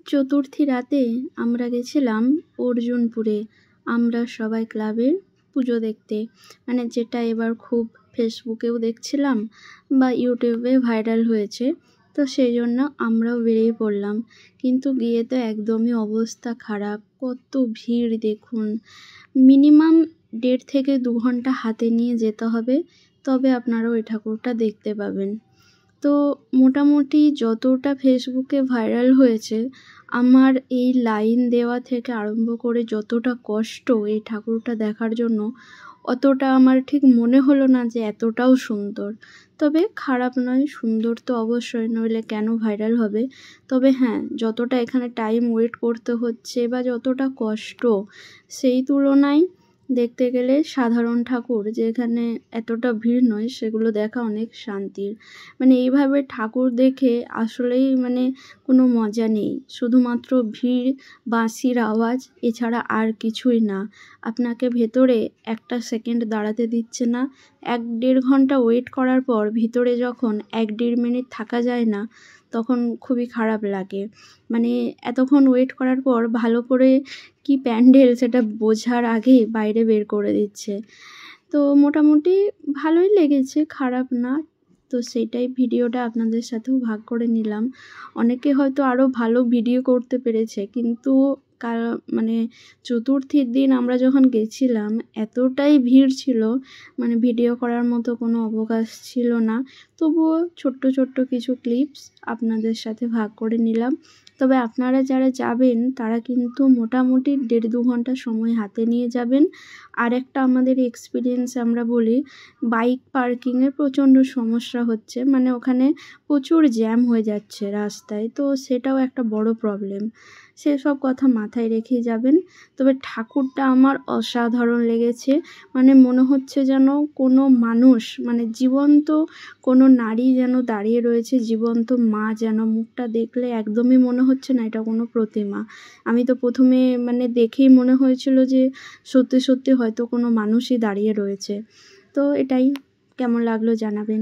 চতুর্থী রাতে আমরা গেছিলাম অর্জুনপুরে। আমরা সবাই ক্লাবের পুজো দেখতে, মানে যেটা এবার খুব ফেসবুকেও দেখছিলাম বা ইউটিউবে ভাইরাল হয়েছে, তো সেই জন্য আমরাও বেরিয়ে পড়লাম। কিন্তু গিয়ে তো একদমই অবস্থা খারাপ, কত ভিড় দেখুন। মিনিমাম 1.5 থেকে 2 ঘন্টা হাতে নিয়ে যেতে হবে, তবে আপনারা ওই ঠাকুরটা দেখতে পাবেন। তো মোটামুটি যতটা ফেসবুকে ভাইরাল হয়েছে, আমার এই লাইন দেওয়া থেকে আরম্ভ করে যতটা কষ্ট এই ঠাকুরটা দেখার জন্য, অতটা আমার ঠিক মনে হলো না যে এতটাও সুন্দর। তবে খারাপ নয়, সুন্দর তো অবশ্যই, নইলে কেন ভাইরাল হবে। তবে হ্যাঁ, যতটা এখানে টাইম ওয়েট করতে হচ্ছে বা যতটা কষ্ট, সেই তুলনায় দেখতে গেলে সাধারণ ঠাকুর যেখানে এতটা ভিড় নয়, সেগুলো দেখা অনেক শান্তির। মানে এইভাবে ঠাকুর দেখে আসলেই মানে কোনো মজা নেই, শুধুমাত্র ভিড়, বাঁশির আওয়াজ, এছাড়া আর কিছুই না। আপনাকে ভেতরে একটা সেকেন্ড দাঁড়াতে দিচ্ছে না। 1-1.5 ঘন্টা ওয়েট করার পর ভিতরে যখন 1-1.5 মিনিট থাকা যায় না, তখন খুবই খারাপ লাগে। মানে এতক্ষণ ওয়েট করার পর ভালো করে কি প্যান্ডেল সেটা বোঝার আগেই বাইরে বের করে দিচ্ছে। তো মোটামুটি ভালোই লেগেছে, খারাপ না। তো সেটাই ভিডিওটা আপনাদের সাথেও ভাগ করে নিলাম। অনেকে হয়তো আরও ভালো ভিডিও করতে পেরেছে, কিন্তু মানে চতুর্থীর দিন আমরা যখন গেছিলাম এতটাই ভিড় ছিল, মানে ভিডিও করার মতো কোনো অবকাশ ছিল না। তবুও ছোট্ট ছোট্ট কিছু ক্লিপস আপনাদের সাথে ভাগ করে নিলাম। তবে আপনারা যারা যাবেন তারা কিন্তু মোটামুটি 1.5-2 ঘন্টা সময় হাতে নিয়ে যাবেন। আর একটা আমাদের এক্সপিরিয়েন্স আমরা বলি, বাইক পার্কিংয়ের প্রচণ্ড সমস্যা হচ্ছে, মানে ওখানে প্রচুর জ্যাম হয়ে যাচ্ছে রাস্তায়, তো সেটাও একটা বড় প্রবলেম। সেসব কথা মাথায় রেখেই যাবেন। তবে ঠাকুরটা আমার অসাধারণ লেগেছে, মানে মনে হচ্ছে যেন কোনো মানুষ, মানে জীবন্ত কোনো নারী যেন দাঁড়িয়ে রয়েছে, জীবন্ত মা যেন। মুখটা দেখলে একদমই মনে হচ্ছে না এটা কোনো প্রতিমা। আমি তো প্রথমে মানে দেখেই মনে হয়েছিল যে সত্যি সত্যি হয়তো কোনো মানুষই দাঁড়িয়ে রয়েছে। তো এটাই, কেমন লাগলো জানাবেন।